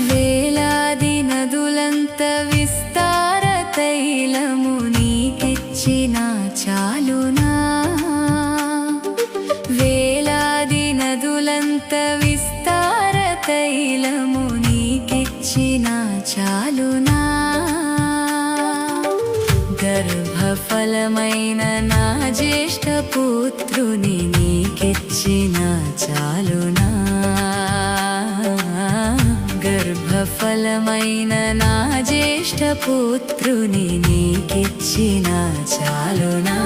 వేలాది నదులంత విస్తార తైలము నీకిచ్చిన చాలునా వేలాది నదులంత విస్తార తైలము నీకిచ్చిన చాలునా గర్భఫలమైన నా జ్యేష్ఠ పుత్రుని నీకిచ్చిన చాలునా గర్భఫలమైన నా జ్యేష్ఠ పుత్రుని నీకిచ్చిన చాలునా